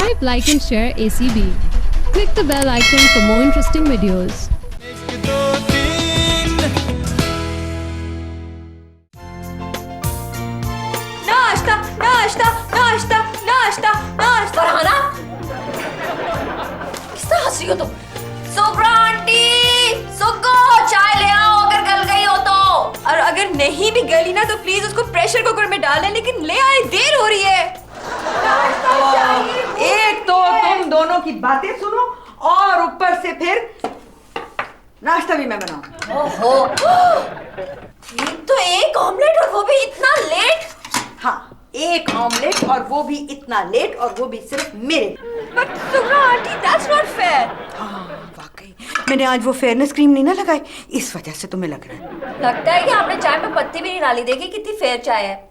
Subscribe, like and share ACB. Click the bell icon for more interesting videos. नाश्ता नाश्ता नाश्ता नाश्ता नाश्ता फरहाना किस तरह हंस रही हो तुम? सुब्रा आंटी, सुग्गो चाय ले आओ अगर गल गई हो तो। और अगर नहीं भी गली ना तो प्लीज उसको प्रेशर कुकर में डाल लें, लेकिन ले आए, देर हो रही है। एक तो तुम दोनों की बातें सुनो और ऊपर से फिर नाश्ता भी मैं बनाऊं। ओहो, एक तो एक ऑमलेट और वो भी इतना लेट। हाँ, एक ऑमलेट और वो भी इतना लेट, और वो भी सिर्फ मेरे। But Subra aunty, that's not fair. हाँ, वाकई मैंने आज वो फेयरनेस क्रीम नहीं ना लगाई, इस वजह से तुम्हें लग रहा है। लगता है कि आपने चाय में पत्ती भी नहीं डाली। देखिए कितनी फेयर चाय है।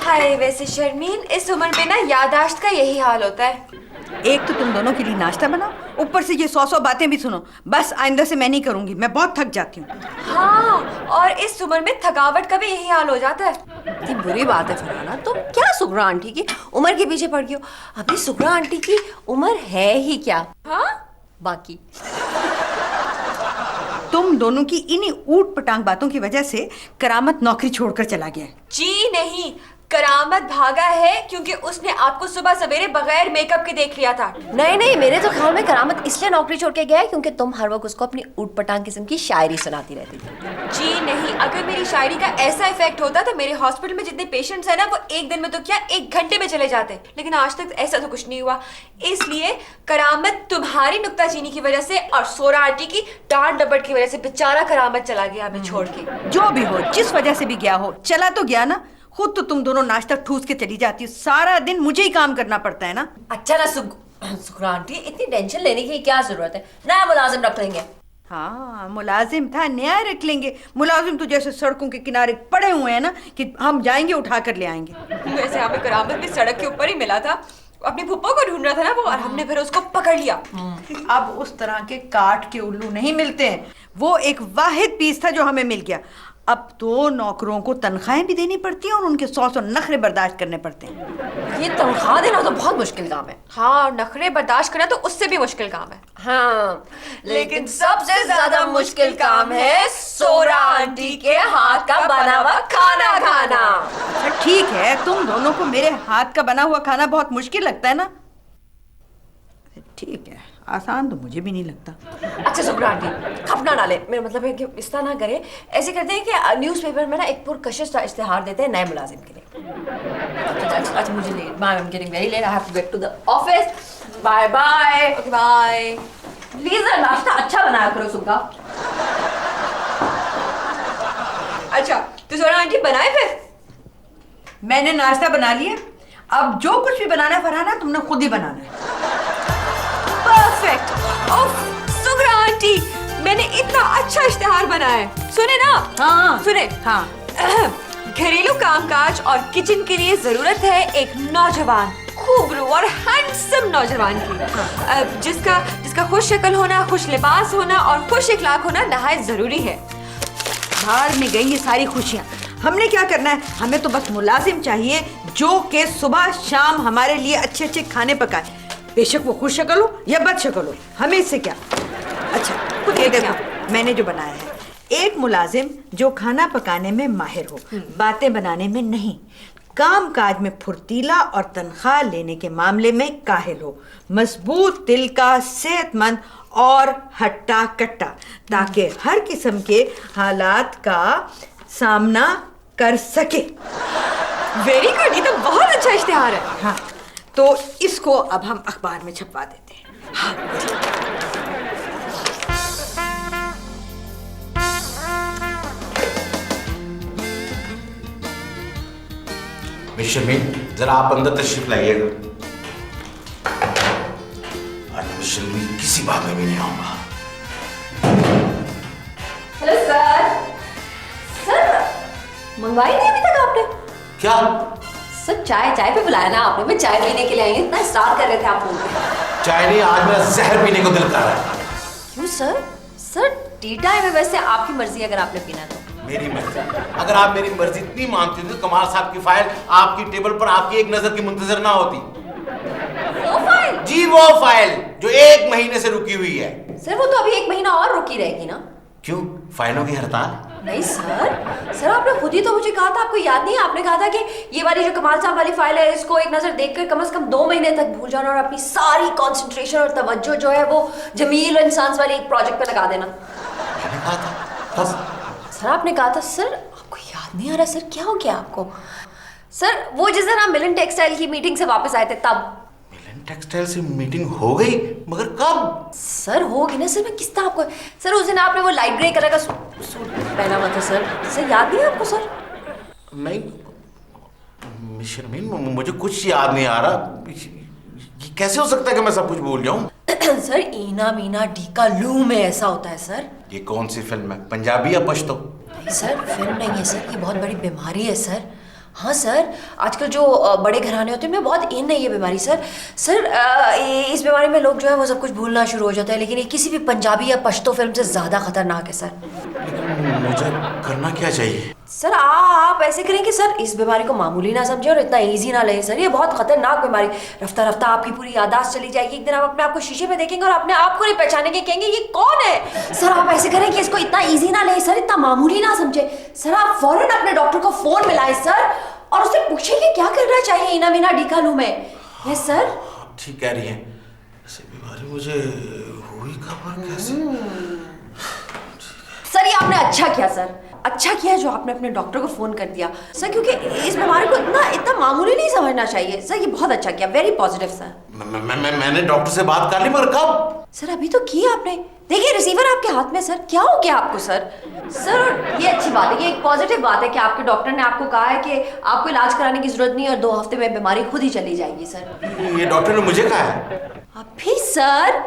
हाय, वैसे शर्मीन, इस उम्र में ना याददाश्त का यही हाल होता है। एक तो तुम दोनों के लिए नाश्ता बनाओ, ऊपर से ये 100 बातें भी सुनो। बस आइंदा से मैं नहीं करूंगी, मैं बहुत थक जाती हूँ। हाँ, और इस उम्र में थकावट का भी यही हाल हो जाता है। इतनी बुरी बात है फरहाना, तुम क्या सुग्रा आंटी की उम्र के पीछे पड़ गई हो? अभी सुग्रा आंटी की उम्र है ही क्या? हाँ, बाकी तुम दोनों की इन्हीं ऊट पटांग बातों की वजह से करामत नौकरी छोड़कर चला गया है। जी नहीं, करामत भागा है क्योंकि उसने आपको सुबह सवेरे बगैर मेकअप के देख लिया था। नहीं, मेरे तो ख्याल में करामत इसलिए नौकरी छोड़ के गया है क्योंकि तुम हर वक्त उसको अपनी ऊट-पटांग किस्म की शायरी सुनाती रहती थी। जी नहीं, अगर मेरी शायरी का ऐसा इफेक्ट होता तो मेरे हॉस्पिटल में जितने पेशेंट्स हैं ना, वो एक दिन में तो क्या 1 घंटे में चले जाते। लेकिन आज तक ऐसा तो कुछ नहीं हुआ। इसलिए करामत तुम्हारी नुक्ताचीनी की वजह से और सोरा आंटी की डांट डपट की वजह से बेचारा करामत चला गया हमें छोड़ के। जो भी हो, जिस वजह से भी गया हो, चला तो गया ना। खुद तो तुम दोनों नाश्ता ठूस के चली जाती हो, सारा दिन मुझे ही काम करना पड़ता है ना। अच्छा ना सुग्रा आंटी, इतनी टेंशन लेने की क्या जरूरत है? नया मुलाजिम रख लेंगे। हाँ, मुलाजिम था, नया रख लेंगे। मुलाजिम तो जैसे सड़कों के किनारे पड़े हुए हैं ना कि हम जाएंगे उठा कर ले आएंगे। वैसे हमें करामत भी सड़क के ऊपर ही मिला था, अपनी फुप्पो को ढूंढ रहा था ना वो, और हमने फिर उसको पकड़ लिया। अब उस तरह के काट के उल्लू नहीं मिलते हैं, वो एक वाहिद पीस था जो हमें मिल गया। अब तो नौकरों को तनख्वाहें भी देनी पड़ती हैं और उनके 100 नखरे बर्दाश्त करने पड़ते हैं। ये तनख्वाह देना तो बहुत मुश्किल काम है। हाँ, नखरे बर्दाश्त करना तो उससे भी मुश्किल काम है। हाँ, लेकिन सबसे ज्यादा मुश्किल काम है सोरा आंटी के हाथ का बना हुआ खाना खाना। अच्छा ठीक है, तुम दोनों को मेरे हाथ का बना हुआ खाना बहुत मुश्किल लगता है ना? ठीक है, आसान तो मुझे भी नहीं लगता। अच्छा सुब्रा आंटी, खप ना डाले, मेरा मतलब है कि इस तरह ना करें। ऐसे करते हैं कि न्यूज़पेपर में ना एक पुरकशिश इश्तिहार देते हैं नए मुलाजिम के लिए। अच्छा मुझे late, I am getting very late, I have to get to the office. Bye bye. Okay bye. Please नाश्ता अच्छा बनाया करो सुग्गा। अच्छा तो सोना आंटी बनाए फिर? मैंने नाश्ता बना लिया, अब जो कुछ भी बनाना है फरहाना, तुमने खुद ही बनाना है। परफेक्ट। ओह सुग्रा आंटी, मैंने इतना अच्छा इश्तिहार बनाया है, सुने ना? हाँ सुने। हाँ। घरेलू कामकाज और किचन के लिए जरूरत है एक नौजवान, खूबरू और हैंडसम नौजवान की, जिसका खुश शक्ल होना, खुश लिबास होना और खुश इखलाक होना नहायत जरूरी है। बाहर में गई ये सारी खुशियाँ, हमने क्या करना है? हमें तो बस मुलाजिम चाहिए जो कि सुबह शाम हमारे लिए अच्छे अच्छे खाने पकाए, बेशक वो खुश शक्ल हो या बद शक्ल हो, हमें इससे क्या। अच्छा ये देखो मैंने जो बनाया है, एक मुलाजिम जो खाना पकाने में माहिर हो, बातें बनाने में नहीं, काम काज में फुर्तीला और तनख्वाह लेने के मामले में काहिल हो, मजबूत दिल का, सेहतमंद और हट्टा कट्टा, ताकि हर किस्म के हालात का सामना कर सके। वेरी गुड, ये तो बहुत अच्छा इश्तिहार है। हाँ, तो इसको अब हम अखबार में छपवा देते हैं। हाँ, मिस शर्मीन, जरा आप अंदर तशरीफ लाइएगा। आज मिस शर्मीन किसी बात में भी नहीं आऊंगा। Hello sir. सर मंगवाई नहीं अभी तक आपने? क्या? सर चाय पे बुलाया ना आपने, मैं चाय पीने के लिए आई हूँ, इतना स्टार कर रहे थे आप फोन पे। चाय नहीं, आज मेरा जहर पीने को दिल कर रहा है। क्यों सर? सर टी टाइम है, वैसे आपकी मर्जी अगर आपने पीना तो। मेरी मर्जी? अगर आप मेरी मर्जी इतनी मानती थी तो कमाल साहब की फाइल आपकी टेबल पर आपकी एक नजर की मुंतजर ना होती। जी वो फाइल जो 1 महीने से रुकी हुई है। सर वो तो अभी 1 महीना और रुकी रहेगी ना। क्यों, फाइलों की हड़ताल? नहीं सर आपने खुद ही तो मुझे कहा था, आपको याद नहीं है? आपने कहा था कि ये वाली जो कमाल साहब वाली फाइल है इसको एक नजर देखकर कम से कम 2 महीने तक भूल जाना और अपनी सारी कंसंट्रेशन और तवज्जो जो है वो जमील इंसान वाले एक प्रोजेक्ट पे लगा देना। मैंने कहा था तब। सर आपने कहा था। सर आपको याद नहीं आ रहा? सर क्या हो गया आपको? सर वो जिस दिन आप मिलन टेक्सटाइल की मीटिंग से वापस आए थे तब। टेक्सटाइल से मीटिंग हो गई, मगर कब? सर होगी ना सर, मैं किस तरह आपको। सर उस दिन आपने वो लाइट ग्रे कलर का सूट पहना हुआ था सर याद नहीं है आपको? सर नहीं शर्मीन, मुझे कुछ याद नहीं आ रहा। ये कैसे हो सकता है कि मैं सब कुछ भूल जाऊं? सर ईना मीना डीका लू में ऐसा होता है सर। ये कौन सी फिल्म है, पंजाबी या पश्तो? नहीं सर फिल्म नहीं है सर, ये बहुत बड़ी बीमारी है सर। हाँ सर आजकल जो बड़े घराने होते हैं उनमें बहुत इन है ये बीमारी सर। इस बीमारी में लोग जो है वो सब कुछ भूलना शुरू हो जाता है, लेकिन ये किसी भी पंजाबी या पश्तो फिल्म से ज्यादा खतरनाक है सर। मुझे करना क्या चाहिए? सर आप ऐसे करें कि सर इस बीमारी को मामूली ना समझे और इतना इजी ना लें सर, ये बहुत खतरनाक बीमारी। रफ्ता रफ्ता आपकी पूरी याददाश्त चली जाएगी। एक दिन आप अपने आप को शीशे में देखेंगे और अपने आप को नहीं पहचानेंगे, कहेंगे ये कौन है। सर आप ऐसे करें कि इसको इतना इजी ना लें सर, इतना मामूली ना समझे सर। आप फौरन अपने डॉक्टर को फोन मिलाएं सर और उससे पूछें कि क्या करना चाहिए इना मीना डीका लू में। यस सर ठीक कह रही है। ऐसी बीमारी मुझे हुई कब और कैसे? सर ये आपने अच्छा किया सर, अच्छा किया जो आपने अपने डॉक्टर को फोन कर दिया सर, क्योंकि इस बीमारी को इतना मामूली नहीं समझना चाहिए सर। ये बहुत अच्छा किया, वेरी पॉजिटिव सर। मैंने डॉक्टर से बात कर ली, मगर कब? सर अभी तो किया आपने। देखिए रिसीवर आपके हाथ में सर, क्या हो गया आपको सर? सर ये अच्छी बात है, ये एक पॉजिटिव बात है कि आपके डॉक्टर ने आपको कहा है कि आपको इलाज कराने की जरूरत नहीं और 2 हफ्ते में बीमारी खुद ही चली जाएगी सर। ये डॉक्टर ने मुझे कहा है? अभी सर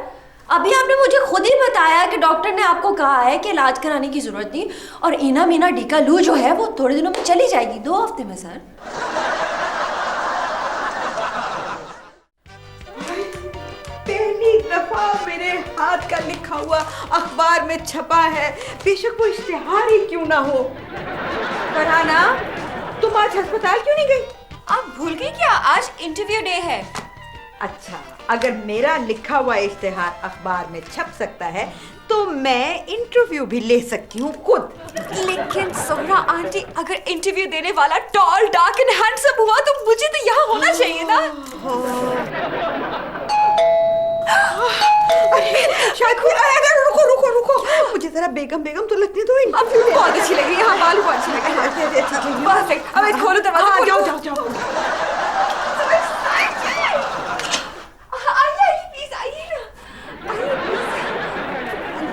अभी आपने मुझे खुद ही बताया कि डॉक्टर ने आपको कहा है कि इलाज कराने की जरूरत नहीं और इना मीना डीका लू जो है वो थोड़े दिनों में चली जाएगी, 2 हफ्ते में सर। पहली दफा मेरे हाथ का लिखा हुआ अखबार में छपा है, बेशक वो इश्तिहार ही क्यों ना हो। फरहाना तुम आज अस्पताल क्यों नहीं गई? आप भूल गई क्या? आज इंटरव्यू डे है। अच्छा अगर मेरा लिखा हुआ इश्तिहार अखबार में छप सकता है तो मैं इंटरव्यू भी ले सकती हूँ खुद। लेकिन सोहरा आंटी अगर इंटरव्यू देने वाला टॉल डार्क एंड हैंडसम हुआ तो मुझे तो यहाँ होना चाहिए ना। शायद रुको मुझे जरा बेगम तो लगती है तो इंटरव्यू बहुत अच्छी लग रही है। हाँ बाल बहुत अच्छी लग रही है। परफेक्ट। अब खोलो दरवाजा। जाओ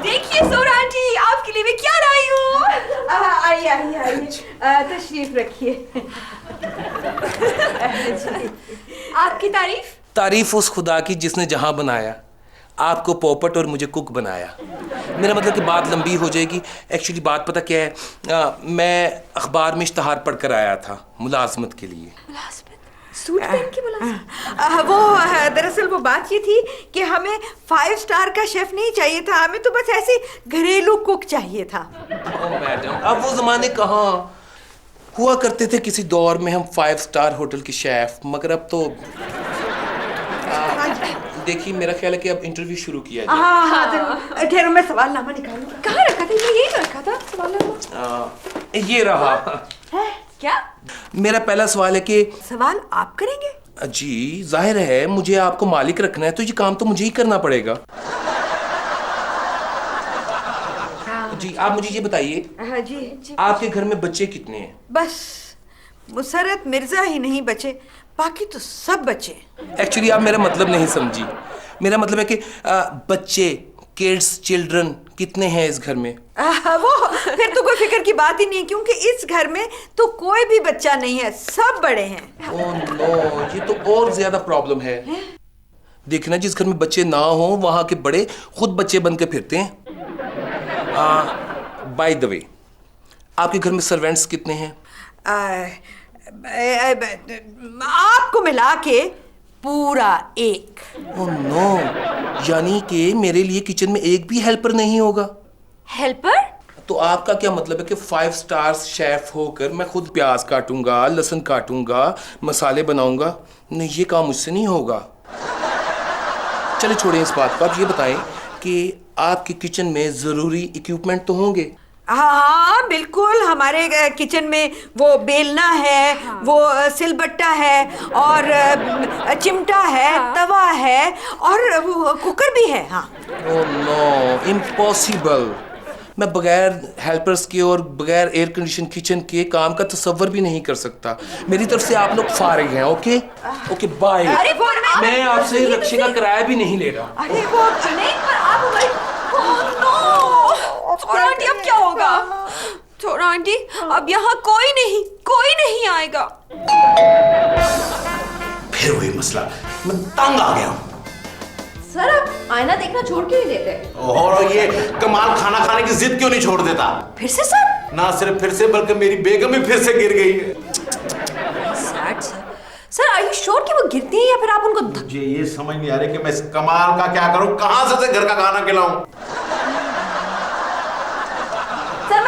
देखिए सोहरा आंटी आपके लिए मैं क्या लाई हूँ। आइए तशरीफ रखिए। आपकी तारीफ उस खुदा की जिसने जहां बनाया, आपको पोपट और मुझे कुक बनाया। मेरा मतलब कि बात लंबी हो जाएगी। एक्चुअली बात पता क्या है, मैं अखबार में इश्तहार पढ़कर आया था मुलाजमत के लिए। सूट पहन के वो दरअसल वो बात ये थी कि हमें 5 स्टार का शेफ नहीं चाहिए था, हमें तो बस ऐसे घरेलू कुक चाहिए था। ओ मैडम अब वो जमाने कहाँ हुआ करते थे। किसी दौर में हम 5 स्टार होटल के शेफ, मगर अब तो देखिए मेरा ख्याल है कि अब इंटरव्यू शुरू किया जाए। हाँ जरूर। ठहरो मैं सवालनामा निकालूं। कहाँ रखा था? यही रखा था सवालनामा। ये रहा है क्या? मेरा पहला सवाल है कि सवाल आप करेंगे? जी जाहिर है मुझे आपको मालिक रखना है तो ये काम तो मुझे ही करना पड़ेगा। जी आप मुझे ये बताइए। हाँ जी। आपके घर में बच्चे कितने हैं? बस मुसरत मिर्जा ही नहीं बचे, बाकी तो सब बचे। एक्चुअली आप मेरा मतलब नहीं समझी। मेरा मतलब है कि बच्चे किड्स चिल्ड्रन कितने हैं इस घर में? वो फिर तो कोई फिक्र की बात ही नहीं है, क्योंकि इस घर में तो कोई भी बच्चा नहीं है, सब बड़े हैं। ओह नो, ये तो और ज्यादा प्रॉब्लम है। देखना जिस घर में बच्चे ना हो वहां के बड़े खुद बच्चे बन के फिरते हैं। बाय द वे आपके घर में सर्वेंट्स कितने हैं? आपको मिला के पूरा 1। ओह नो, यानी कि मेरे लिए किचन में एक भी हेल्पर नहीं होगा। हेल्पर? तो आपका क्या मतलब है कि 5 स्टार्स शेफ होकर मैं खुद प्याज काटूंगा, लहसुन काटूंगा, मसाले बनाऊंगा? नहीं, ये काम मुझसे नहीं होगा। चलिए छोड़ें इस बात को, आप ये बताएं कि आपके किचन में ज़रूरी इक्विपमेंट तो होंगे? हाँ बिल्कुल, हमारे किचन में वो बेलना है, वो सिलबट्टा है और चिमटा है, तवा है और वो कुकर भी है। हाँ। Oh no, impossible. मैं बगैर हेल्पर्स के और बगैर एयर कंडीशन किचन के काम का तसव्वुर भी नहीं कर सकता। मेरी तरफ से आप लोग फारिग हैं। Okay okay bye. मैं आपसे रक्षा का किराया भी नहीं ले रहा। अरे वो नहीं, पर आप हमारी छोड़ो आंटी, अब क्या होगा? छोड़ो आंटी, अब यहाँ कोई नहीं आएगा। फिर वही मसला, मैं तंग आ गया हूँ। सर आप आईना देखना छोड़ क्यों नहीं देते? और ये कमाल खाना खाने की जिद क्यों नहीं छोड़ देता? फिर से सर? ना सिर्फ फिर से बल्कि मेरी बेगम भी फिर से गिर गई है। सर आर यू श्योर कि वो गिरती है या फिर आप उनको मुझे ये समझ नहीं आ रही कि मैं इस कमाल का क्या करूं, कहां से घर का खाना खिलाऊं। सर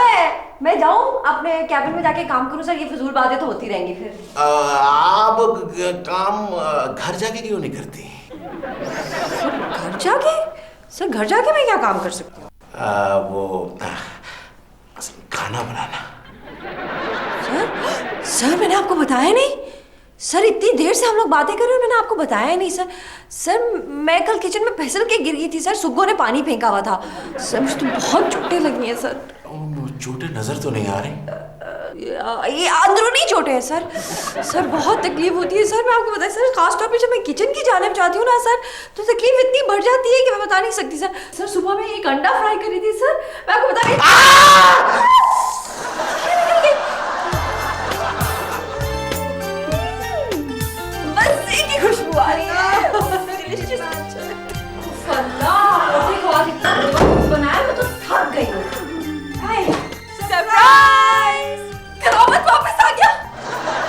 मैं जाऊं अपने कैबिन में जाके काम करूं? सर ये फिजूल बातें तो होती रहेंगी फिर। आप काम घर जाके क्यों नहीं करती? घर जाके? सर घर जाके मैं क्या काम कर सकती हूँ? खाना बनाना। सर मैंने आपको बताया नहीं। सर इतनी देर से हम लोग बातें कर रहे हैं, मैंने आपको बताया नहीं सर। सर मैं कल किचन में फिसल के गिर गई थी सर, सुग्गो ने पानी फेंका हुआ था सर, मुझे तो बहुत चोटें लगी हैं सर। चोटें नजर तो नहीं आ रही? ये अंदरूनी चोटें हैं सर। सर बहुत तकलीफ होती है सर, मैं आपको बताया सर, खास तौर पे जब मैं किचन की जाने जाती हूँ ना सर, तो तकलीफ इतनी बढ़ जाती है कि मैं बता नहीं सकती सर। सर सुबह में एक अंडा फ्राई करी थी सर, मैं आपको बता रही बस एक ही खुशबू आ रही है। बनाया मैं तो थक गई हूँ। सरप्राइज! करामत वापस आ गया।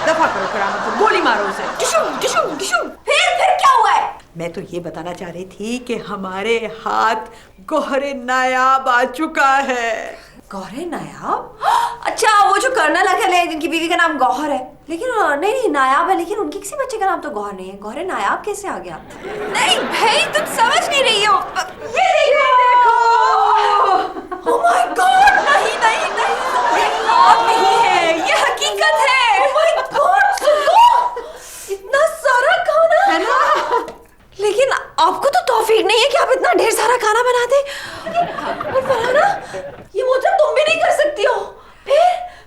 दफा करो करामत को, गोली मारो उसे। डिशुम डिशुम डिशुम। फिर क्या हुआ है? मैं तो ये बताना चाह रही थी कि हमारे हाथ गोहरे नायाब आ चुका है। गौहर नायाब? अच्छा वो जो कर्नल अखिल है जिनकी बीवी का नाम गौहर है, लेकिन नहीं नायाब है, लेकिन उनके किसी बच्चे का नाम तो गौहर नहीं है। गौहर नायाब कैसे आ गया? नहीं भाई तुम समझ नहीं रही हो। ये देखो। ओह माय गॉड, नहीं नहीं नहीं, ये ख्वाब नहीं है, ये हकीकत है। ओह माय गॉड, सुनो, इतना सारा खाना है ना, लेकिन आपको तो तौफीक नहीं है कि आप इतना ढेर सारा खाना बना दे। और फरहाना, ये मुद्रा तुम भी नहीं कर सकती हो।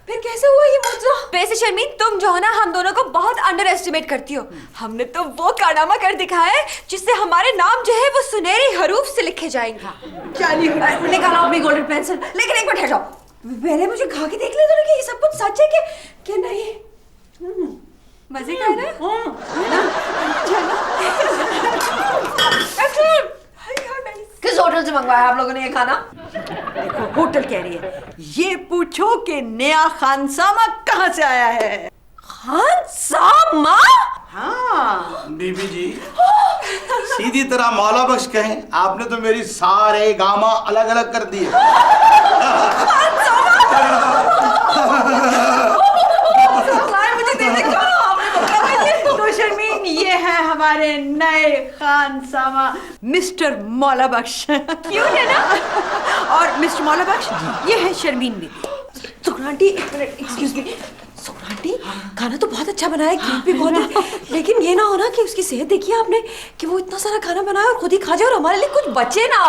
फिर कैसे हुआ ये मुद्रा? वैसे शर्मीन तुम जो है ना हम दोनों को बहुत अंडर एस्टिमेट करती हो। हमने तो वो कारनामा कर दिखाया है जिससे हमारे नाम जो है वो सुनहरे हरूफ से लिखे जाएंगे। निकालो अपनी गोल्डन पेंसिल, लेकिन एक मिनट ठहर जाओ, पहले मुझे खा के देख ले दो कि ये सब कुछ सच है कि नहीं। मजे का है ना? किस होटल से मंगवाया आप लोगों ने ये खाना? देखो होटल कह रही है, ये पूछो कि नया खानसामा कहाँ से आया है। खानसामा? हाँ बीबी जी, सीधी तरह मौला बख्श कहें, आपने तो मेरी सारे गामा अलग अलग कर दिए। तो शर्मीन ये है हमारे नए खानसामा मिस्टर मौला बख्श। क्यों है ना? और मिस्टर मौला बख्श ये है शर्मीन बीबी। सुखरांटी एक मिनट, एक्सक्यूज मी। सुखरांटी खाना तो बहुत अच्छा बनाया है, क्रीम भी बहुत है, लेकिन ये ना हो ना कि उसकी सेहत देखिए आपने कि वो इतना सारा खाना बनाया और खुद ही खा जाए और हमारे लिए कुछ बचे ना।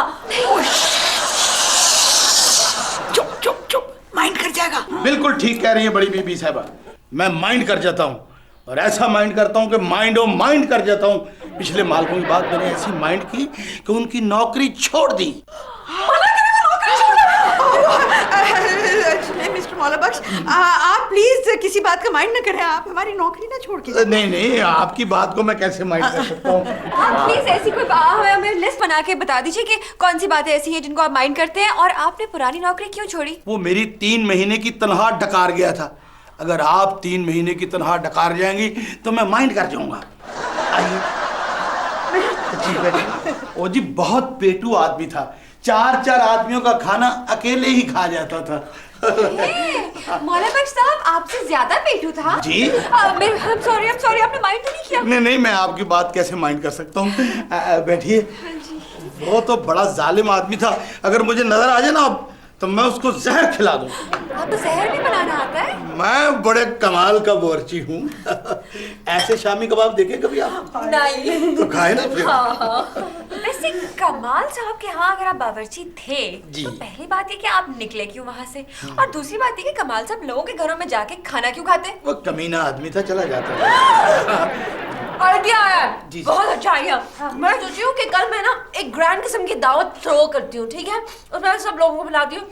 चुप चुप चुप, माइंड कर जाएगा। बिल्कुल ठीक कह रही है बड़ी बीबी साहबा, मैं माइंड कर जाता हूँ और ऐसा माइंड करता हूँ कि माइंड कर जाता हूँ। पिछले मालकों की बात मैंने ऐसी माइंड की कि उनकी नौकरी छोड़ दी। मिस्टर मौला बख्श आप प्लीज किसी बात का माइंड न करें, आप हमारी नौकरी ना छोड़ के। नहीं, आपकी बात को मैं कैसे माइंड कर सकता हूँ। आप प्लीज ऐसी कोई हमें लिस्ट बना के बता दीजिए कि कौन सी बातें ऐसी हैं जिनको आप माइंड करते हैं और आपने पुरानी नौकरी क्यों छोड़ी? वो मेरी 3 महीने की तनख्वाह डकार गया था। अगर आप 3 महीने की तनख्वाह डकार जाएंगी तो मैं माइंड कर जाऊंगा। आइए। ओ जी बहुत पेटू आदमी था, 4 आदमियों का खाना अकेले ही खा जाता था। मौला बख्श साहब आपसे ज्यादा पेटू था। जी? I'm sorry आपने माइंड तो नहीं किया? नहीं नहीं, मैं आपकी बात कैसे माइंड कर सकता हूँ। बैठिए। वो तो बड़ा जालिम आदमी था, अगर मुझे नजर आ जाए ना अब तो मैं उसको जहर खिला दूं। आपको जहर भी बनाना आता है? मैं बड़े कमाल का बावर्ची हूँ। ऐसे शामी कबाब देखे कभी आप? नहीं। तो खाए ना फिर। हाँ। वैसे कमाल साहब के यहाँ अगर आप बावर्ची थे जी। तो पहली बात ये कि आप निकले क्यों वहाँ से, और दूसरी बात ये कि कमाल साहब लोगों के घरों में जाके खाना क्यों खाते? वो कमीना आदमी था, चला जाता था। आइडिया आया। जी। बहुत अच्छा आइडिया। मैं सोची हूँ कि कल मैं ना एक ग्रैंड किस्म की दावत थ्रो करती हूँ, ठीक है? उसमें सब लोगों को बुलाती हूँ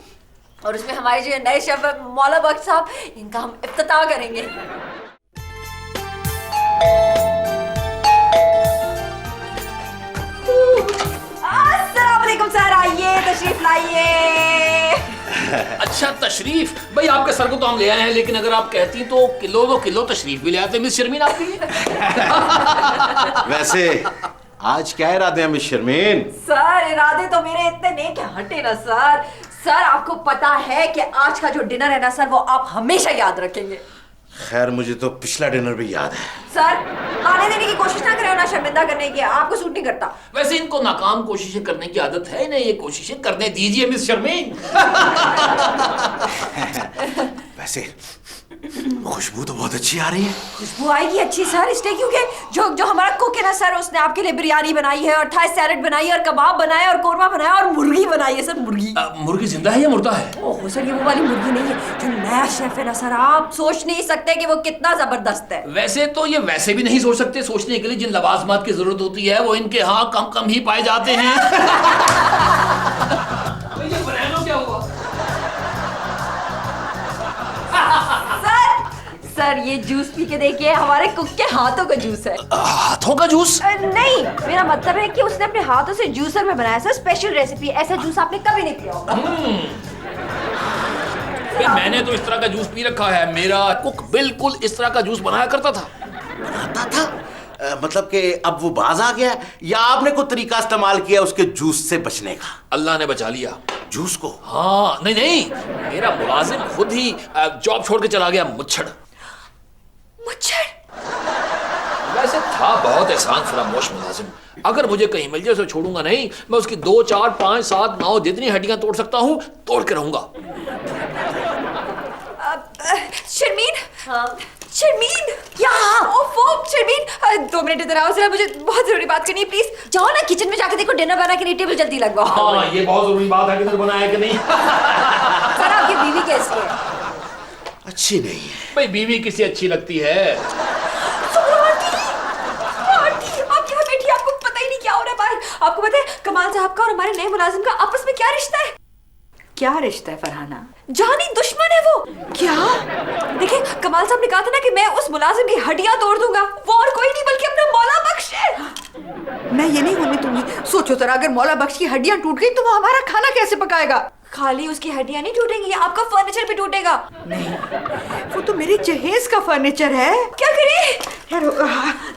और उसमें हमारे जो नए शेफ है मौला बख्श साहब, इनका हम इफ्तिताह करेंगे। अस्सलाम वालेकुम सर, आइए तशरीफ लाइए। अच्छा तशरीफ भाई, आपके सर को तो हम ले आए हैं, लेकिन अगर आप कहती तो किलो 2 किलो तशरीफ भी ले आते मिस शर्मीन आपके लिए। वैसे आज क्या इरादे हैं मिस शर्मीन? सर इरादे तो मेरे इतने नेक हटे ना सर। सर आपको पता है कि आज का जो डिनर है ना सर, वो आप हमेशा याद रखेंगे। खैर मुझे तो पिछला डिनर भी याद है। सर आने देने की कोशिश ना करें, ना शर्मिंदा करने की, आपको सूट नहीं करता। वैसे इनको नाकाम कोशिशें करने की आदत है, इन्हें ये कोशिशें करने दीजिए मिस शर्मीन। वैसे खुशबू तो बहुत अच्छी आ रही है। खुशबू आएगी अच्छी सर, इसलिए क्योंकि जो हमारा कुक है ना सर, उसने आपके लिए बिरयानी बनाई है और थाई सैलेड बनाई है और कबाब बनाया और कोरमा बनाया और मुर्गी बनाई है सर, मुर्गी। मुर्गी जिंदा है या मुर्दा है? ओह सर ये वो वाली मुर्गी नहीं है, जो नया शेफ है ना सर, आप सोच नहीं सकते कि वो कितना जबरदस्त है। वैसे तो ये वैसे भी नहीं सोच सकते, सोचने के लिए जिन लवाजमात की जरूरत होती है वो इनके यहाँ कम कम ही पाए जाते हैं। क्या हुआ? सर ये जूस पी के देखिए, हमारे कुक के हाथों का जूस है। हाथों का जूस? नहीं, मेरा मतलब है कि उसने अपने हाथों से जूसर में बनाया सर, स्पेशल रेसिपी। ऐसा जूस आपने कभी नहीं पिया होगा। मैंने तो इस तरह का जूस पी रखा है, मेरा कुक बिल्कुल इस तरह का जूस बनाया करता था। बनाता था? मतलब कि अब वो बाज आ गया या आपने कोई तरीका इस्तेमाल किया उसके जूस से बचने का? अल्लाह ने बचा लिया जूस को? हाँ नहीं, मेरा मुलाजिम खुद ही जॉब छोड़ के चला गया। मुच्छड़ वैसे था बहुत एहसान फरामोश मुलाजिम, अगर मुझे कहीं मिल जाए उसे छोड़ूंगा नहीं। मैं उसकी 2, 4, 5, 7, 9 जितनी हड्डियां तोड़ सकता हूँ तोड़ के रहूंगा। शर्मीन, शर्मीन, शर्मीन 2 मिनट इधर आओ जरा, मुझे बहुत जरूरी बात करनी है, प्लीज। जाओ ना किचन में जाके देखो, डिनर बना के नहीं, टेबल जल्दी लगवाओ। हाँ ये बहुत जरूरी बात है, किधर बनाया कि नहीं। सर आपकी बीवी कैसी है? अच्छी नहीं है भाई, बीवी किसी अच्छी लगती है? आपके यहाँ बैठी, आपको पता ही नहीं क्या हो रहा है बाहर। आपको पता है कमाल साहब का और हमारे नए मुलाजिम का आपस में क्या रिश्ता है? क्या रिश्ता है फरहाना? जानी दुश्मन है वो। क्या? देखिए कमाल साहब ने कहा था ना कि मैं उस मुलाजिम की हड्डियां तोड़ दूंगा, वो और कोई नहीं बल्कि अपना मौला बख्श है। मैं ये नहीं होने दूंगी। सोचो जरा, अगर मौला बख्श की हड्डियां टूट गई तो वो हमारा खाना कैसे पकाएगा? खाली उसकी हड्डियां नहीं टूटेंगी, आपका फर्नीचर भी टूटेगा। नहीं, वो तो मेरे जहेज का फर्नीचर है। क्या करें? यार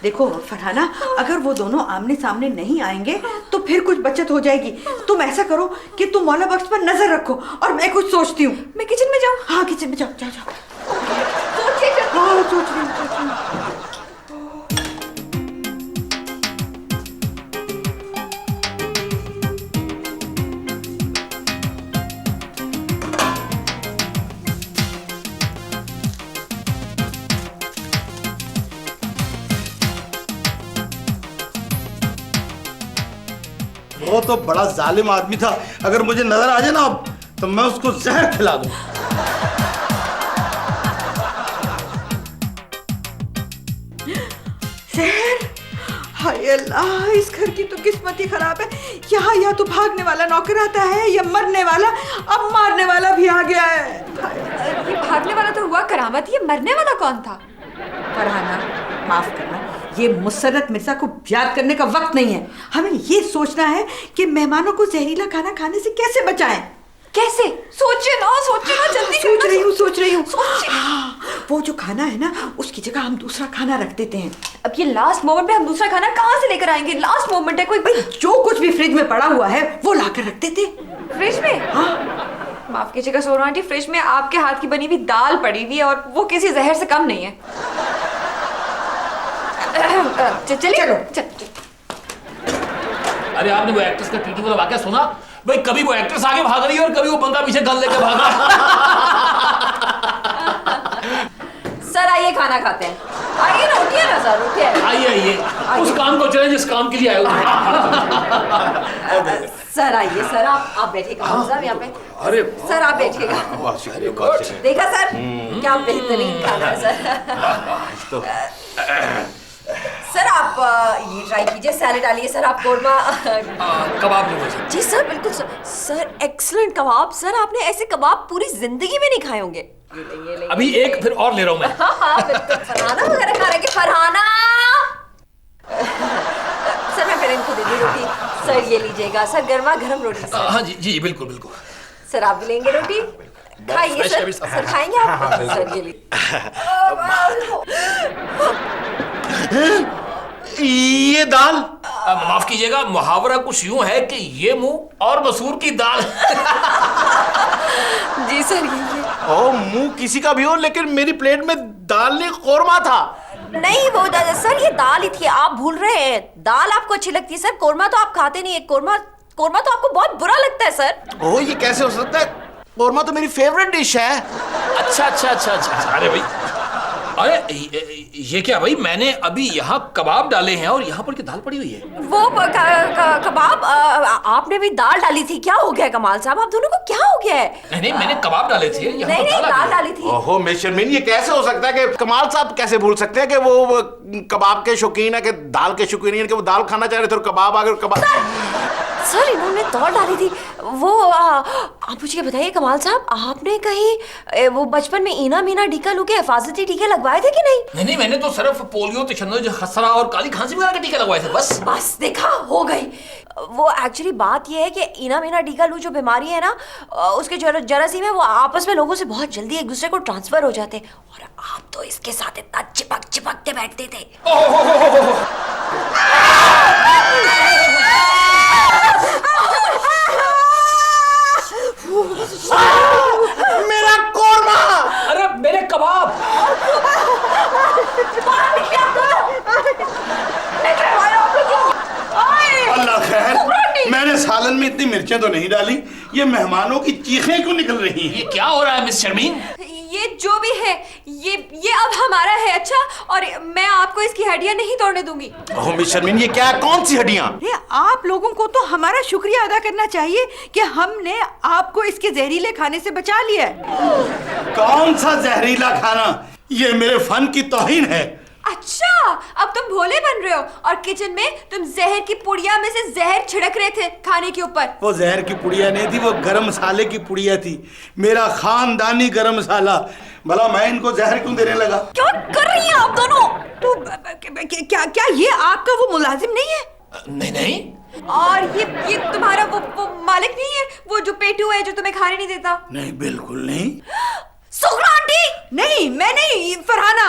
देखो फरहाना, अगर वो दोनों आमने सामने नहीं आएंगे तो फिर कुछ बचत हो जाएगी। तुम ऐसा करो कि तुम मौला बख्श पर नजर रखो और मैं कुछ सोचती हूँ। मैं किचन में जाऊँ? हाँ किचन में जाओ जाओ जाओ। सोचिए। हाँ सोच रही हूँ। वो तो बड़ा जालिम आदमी था, अगर मुझे नजर आ जाए ना अब तो मैं उसको जहर खिला दूं। जहर? हाय अल्लाह, इस घर की तो किस्मत ही खराब है। यहाँ या तो भागने वाला नौकर आता है या मरने वाला, अब मारने वाला भी आ गया है। ये भागने वाला तो हुआ करामत, ये मरने वाला कौन था? फरहाना माफ करना, ये मुसर्रत मिर्जा को याद करने का वक्त नहीं है। हमें ये सोचना है कि मेहमानों को जहरीला खाना खाने से कैसे बचाएं। कैसे? सोचिए ना जल्दी। सोच रही हूँ। वो जो खाना है ना, उसकी जगह हम दूसरा खाना रख देते हैं। अब ये लास्ट मोमेंट पे हम दूसरा खाना कहाँ से लेकर आएंगे? लास्ट मोमेंट है कोई। भाई जो कुछ भी फ्रिज में पड़ा हुआ है वो लाकर रख देते। फ्रिज में? हाँ माफ कीजिएगा सोनू आंटी, फ्रिज में आपके हाथ की बनी हुई दाल पड़ी हुई है और वो किसी जहर से कम नहीं है। चलिए अरे आपने वो एक्ट्रेस का टीटी वाला वाकया सुना? भाई कभी वो एक्ट्रेस आगे भाग रही है और कभी वो बंदा पीछे गन लेके भाग रहा सर आइए खाना खाते हैं। आइए ना, उठिए ना सर, उठिए। आइए आइए, उस काम को चले जिस काम के लिए आए हो। सर आइए सर, आप बैठिएगा साहब यहाँ पे। अरे सर आप बैठिएगा। देखा सर, क्या बेहतरीन खाना है सर। सर आप ये ट्राई कीजिए, सैलेड डालिए सर। आप कोरमा कबाब नहीं मुझे। जी सर, बिल्कुल सर। सर एक्सीलेंट कबाब। सर आपने ऐसे कबाब पूरी जिंदगी में नहीं खाए होंगे। ये ले, अभी एक फिर और ले रहा हूँ मैं। हाँ बिल्कुल, फरहाना वगैरह खा रहे हैं। फरहाना सर मैं फिर इनको दे दी रोटी। सर ये लीजिएगा सर, गर्मा गर्म रोटी सर। हाँ जी जी बिल्कुल बिल्कुल। सर आप भी लेंगे रोटी? खाइए सर। सर खाएंगे आप? सर ये लीजिए। ये दाल? माफ कीजिएगा, मुहावरा कुछ यूं है कि ये मुंह और मसूर की दाल। जी सर ये ओ मुंह किसी का भी हो, लेकिन मेरी प्लेट में दाल नहीं कोरमा था। नहीं वो सर ये दाल ही थी, आप भूल रहे हैं। दाल आपको अच्छी लगती है सर, कोरमा तो आप खाते नहीं है। कोरमा तो आपको बहुत बुरा लगता है सर। ओ ये कैसे हो सकता है? कोरमा तो मेरी फेवरेट डिश है। अच्छा। अरे भाई, अरे ये क्या भाई, मैंने अभी यहाँ कबाब डाले हैं और यहाँ पर की दाल पड़ी हुई है। वो कबाब आपने भी दाल डाली थी। क्या हो गया कमाल साहब, आप दोनों को क्या हो गया है? नहीं मैंने कबाब डाले थे। नहीं दाल डाली थी। ओहो मिस शर्मीन, ये कैसे हो सकता है कि कमाल साहब कैसे भूल सकते हैं कि वो कबाब के शौकीन है, कि दाल के शौकीन है, कि वो दाल खाना चाह रहे थे और कबाब आ गए। कबाब सर इन्होंने दाल डाली थी। वो आप मुझे बताइए कमाल साहब, आपने कहीं वो बचपन में ईना मीना टीका लुके हिफाजती टीके लगवाए थे कि नहीं? नहीं मैंने तो सिर्फ पोलियो, तशन्नुज, खसरा और काली खांसी वगैरह के टीके लगवाए थे बस। देखा, हो गई। वो एक्चुअली बात ये है कि ईना मीना टीका लू जो बीमारी है ना, उसके जरासीम है, वो आपस में लोगों से बहुत जल्दी एक दूसरे को ट्रांसफर हो जाते, और आप तो इसके साथ इतना चिपकते बैठते थे। मेरा कोरमा! अरे मेरे कबाब! अल्लाह खैर, मैंने सालन में इतनी मिर्चें तो नहीं डाली। ये मेहमानों की चीखें क्यों निकल रही हैं? ये क्या हो रहा है मिस शर्मीन? ये जो भी है ये अब हमारा है। अच्छा, और मैं आपको इसकी हड्डियां नहीं तोड़ने दूंगी। ओह मिस शर्मीन, ये क्या है? कौन सी हड्डियां? आप लोगों को तो हमारा शुक्रिया अदा करना चाहिए कि हमने आपको इसके जहरीले खाने से बचा लिया है। कौन सा जहरीला खाना? ये मेरे फन की तौहीन है। अच्छा, अब तुम भोले बन रहे हो और किचन में तुम जहर की पुड़िया में से जहर छिड़क रहे थे खाने के ऊपर। वो जहर की पुड़िया नहीं थी, वो गरम मसाले की पुड़िया थी। मेरा खानदानी गरम मसाला। भला मैं इनको जहर क्यों देने लगा? क्या कर रही हैं आप दोनों? तो क्या ये आपका वो मुलाजिम नहीं है? नहीं। और ये तुम्हारा वो मालिक नहीं है, वो जो पेटू है जो तुम्हें खाने नहीं देता? नहीं, बिल्कुल नहीं। सुगरा आंटी! नहीं, मैं नहीं, फरहाना।